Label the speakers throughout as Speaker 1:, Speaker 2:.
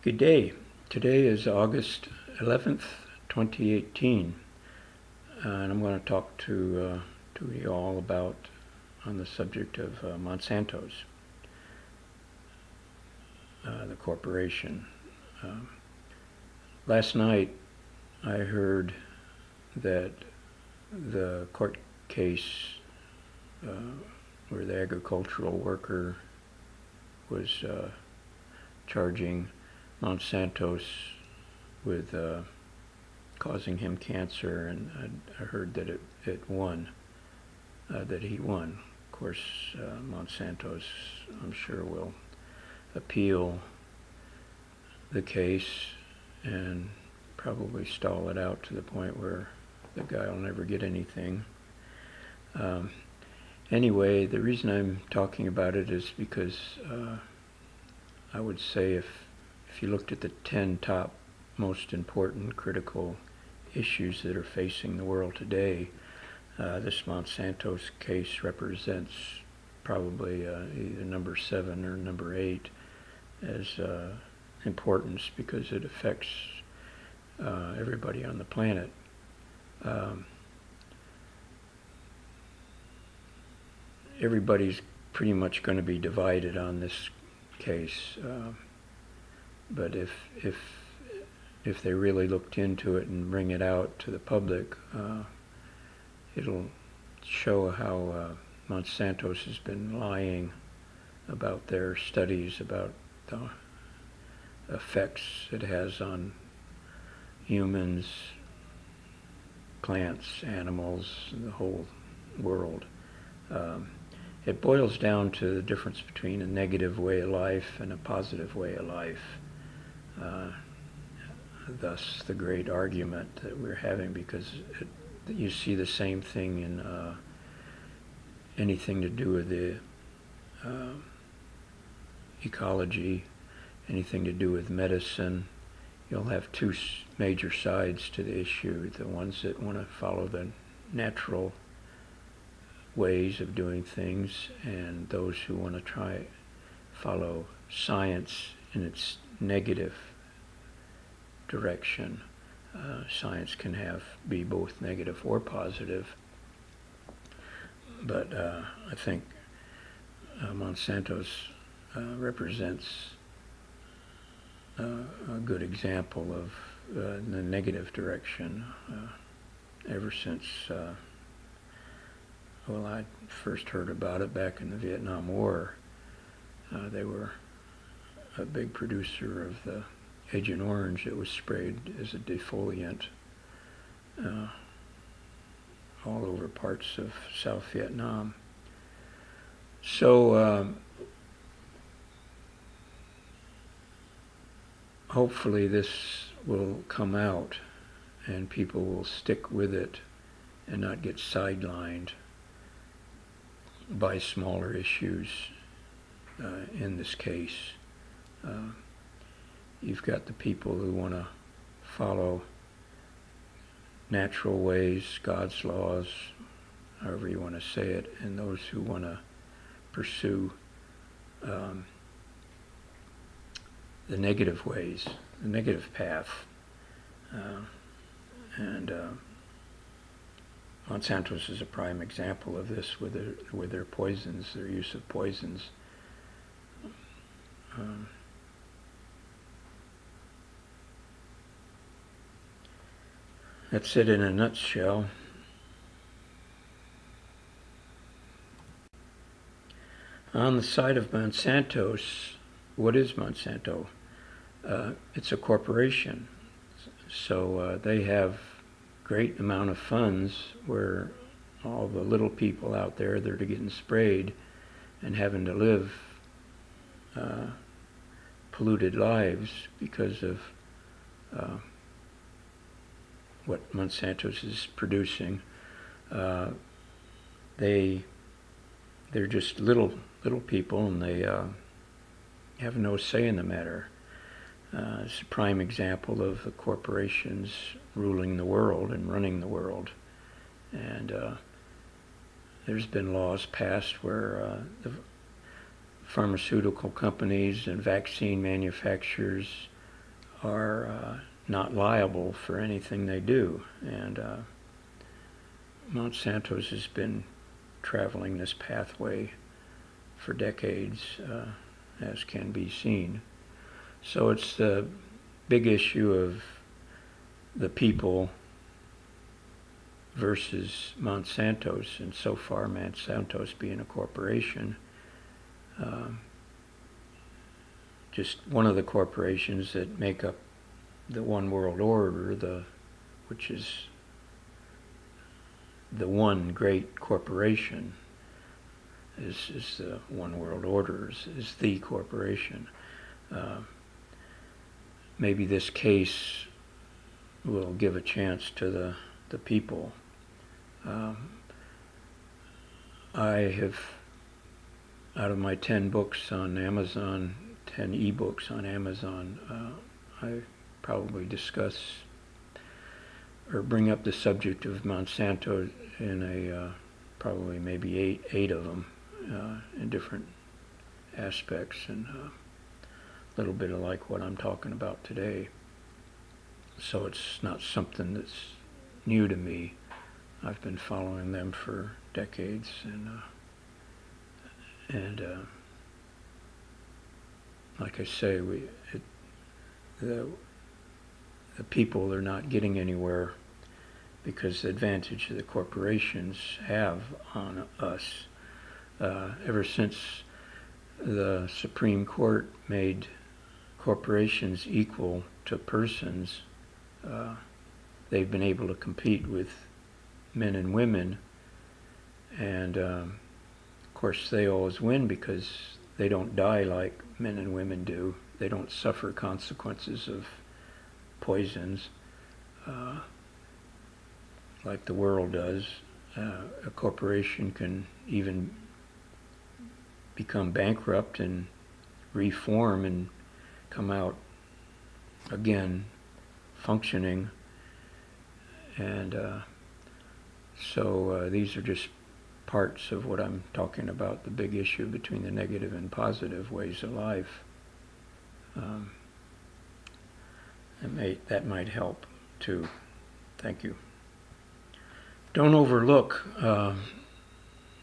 Speaker 1: Good day. Today is August 11th, 2018, and I'm going to talk to you all about on the subject of Monsanto's, the corporation. Um, Last night I heard that the court case uh, where the agricultural worker was charging Monsanto's with causing him cancer, and I heard that it won, that he won. Of course, Monsanto's, I'm sure, will appeal the case and probably stall it out to the point where the guy will never get anything. Um, anyway, the reason I'm talking about it is because I would say if you looked at the 10 top most important critical issues that are facing the world today, this Monsanto's case represents probably either number 7 or number 8 as importance, because it affects everybody on the planet. Um, Everybody's pretty much going to be divided on this case, but if they really looked into it and bring it out to the public, it'll show how Monsanto's has been lying about their studies about the effects it has on humans, plants, animals, the whole world. It boils down to the difference between a negative way of life and a positive way of life. Thus the great argument that we're having, because you see the same thing in anything to do with the ecology, anything to do with medicine. You'll have two major sides to the issue: the ones that want to follow the natural ways of doing things, and those who want to try follow science in its negative direction. Science can be both negative or positive, but I think Monsanto's represents a good example of the negative direction. Ever since I first heard about it back in the Vietnam War, they were a big producer of the Agent Orange that was sprayed as a defoliant all over parts of South Vietnam. So hopefully this will come out and people will stick with it and not get sidelined by smaller issues in this case. You've got the people who want to follow natural ways, God's laws, however you want to say it, and those who want to pursue the negative ways, the negative path. And Monsanto's is a prime example of this with their poisons, their use of poisons. That's it in a nutshell. On the side of Monsanto's, what is Monsanto? It's a corporation, so they have great amount of funds where all the little people out there that are getting sprayed and having to live polluted lives because of what Monsanto's is producing. They're just little people, and they have no say in the matter. It's a prime example of the corporations ruling the world and running the world. And there's been laws passed where the pharmaceutical companies and vaccine manufacturers are not liable for anything they do. And Monsanto's has been traveling this pathway for decades, as can be seen. So it's the big issue of the people versus Monsanto's, and so far Monsanto's being a corporation, just one of the corporations that make up the one world order, which is the one great corporation, is the one world order, is the corporation. Maybe this case will give a chance to the people. I have, out of my 10 books on Amazon, 10 ebooks on Amazon, I probably discuss or bring up the subject of Monsanto in probably maybe eight of them in different aspects, and a little bit of like what I'm talking about today. So it's not something that's new to me. I've been following them for decades, and like I say, the people are not getting anywhere because the advantage the corporations have on us. Ever since the Supreme Court made corporations equal to persons, they've been able to compete with men and women, and of course they always win because they don't die like men and women do. They don't suffer consequences of poisons like the world does. A corporation can even become bankrupt and reform and come out again functioning, and so these are just parts of what I'm talking about, the big issue between the negative and positive ways of life. That might help too. Thank you. Don't overlook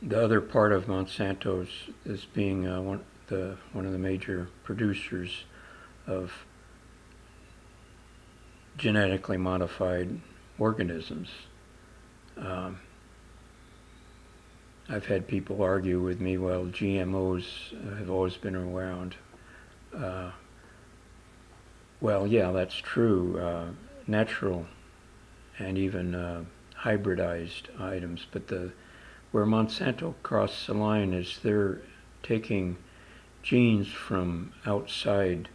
Speaker 1: the other part of Monsanto's as being one of the major producers of genetically modified organisms. I've had people argue with me, well, GMOs have always been around. Well, yeah, that's true. Natural and even hybridized items, but where Monsanto crosses the line is they're taking genes from outside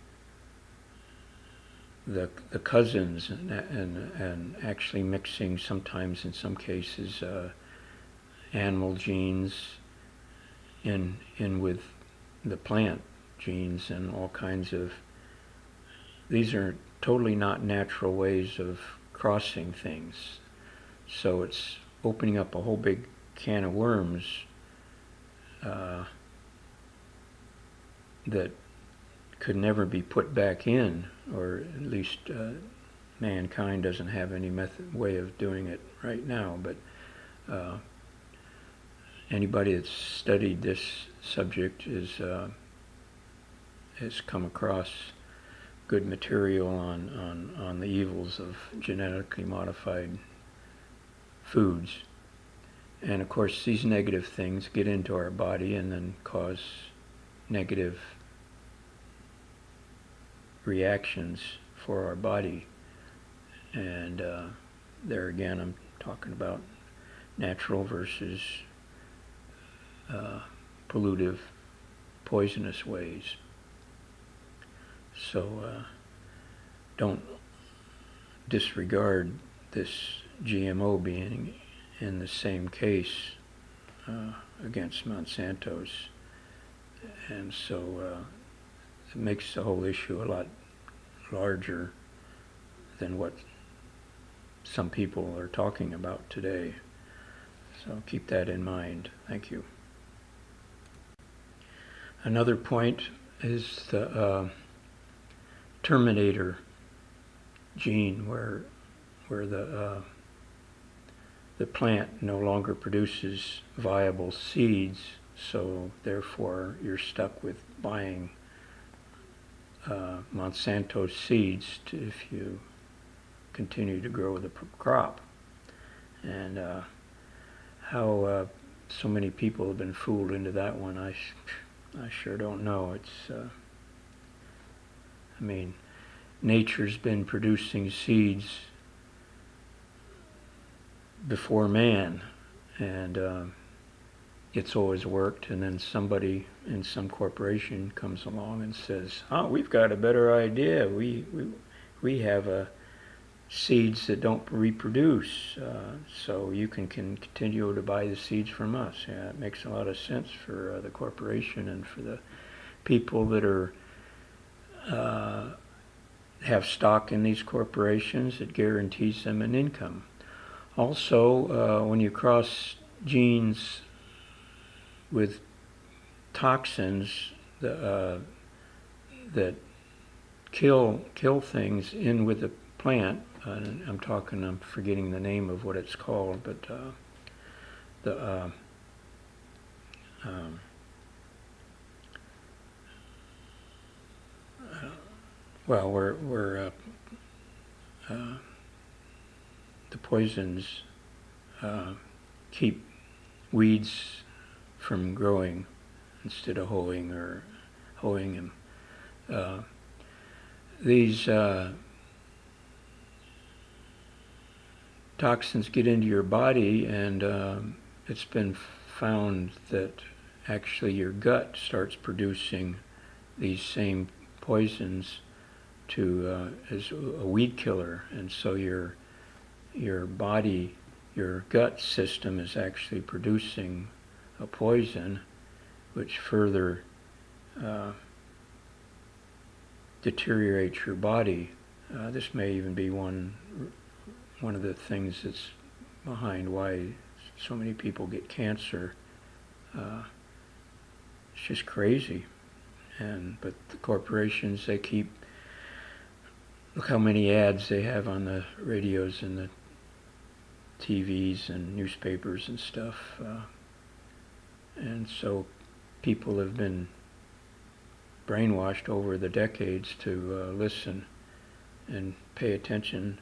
Speaker 1: the cousins and actually mixing, sometimes in some cases, animal genes in with the plant genes, and all kinds of, these are totally not natural ways of crossing things. So it's opening up a whole big can of worms that could never be put back in, or at least mankind doesn't have any way of doing it right now. But anybody that's studied this subject has come across good material on the evils of genetically modified foods. And of course these negative things get into our body and then cause negative reactions for our body. And there again, I'm talking about natural versus pollutive, poisonous ways. So don't disregard this GMO being in the same case against Monsanto's. And so it makes the whole issue a lot larger than what some people are talking about today. So keep that in mind. Thank you. Another point is the Terminator gene where the plant no longer produces viable seeds, so therefore you're stuck with buying Monsanto seeds if you continue to grow the crop. And how so many people have been fooled into that one, I sure don't know. I mean, nature's been producing seeds before man, and it's always worked, and then somebody in some corporation comes along and says, "Oh, we've got a better idea. We have seeds that don't reproduce, so you can continue to buy the seeds from us." Yeah, it makes a lot of sense for the corporation and for the people that are have stock in these corporations. It guarantees them an income. Also, when you cross genes with toxins that kill things in with the plant, I'm forgetting the name of what it's called, but where the poisons keep weeds from growing instead of hoeing them. These toxins get into your body, and it's been found that actually your gut starts producing these same poisons as a weed killer, and so your body, your gut system is actually producing a poison which further deteriorates your body. This may even be one of the things that's behind why so many people get cancer. It's just crazy. But the corporations, look how many ads they have on the radios and the TVs and newspapers and stuff. And so people have been brainwashed over the decades to listen and pay attention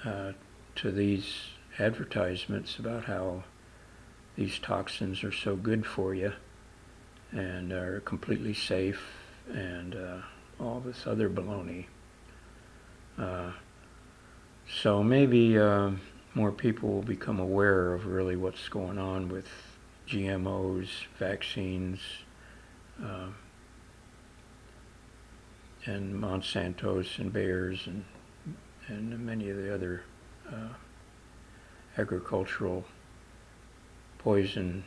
Speaker 1: to these advertisements about how these toxins are so good for you and are completely safe, and all this other baloney. So maybe more people will become aware of really what's going on with GMOs, vaccines, and Monsantos and Bayers and many of the other agricultural poison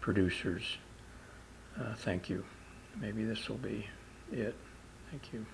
Speaker 1: producers. Thank you. Maybe this will be it. Thank you.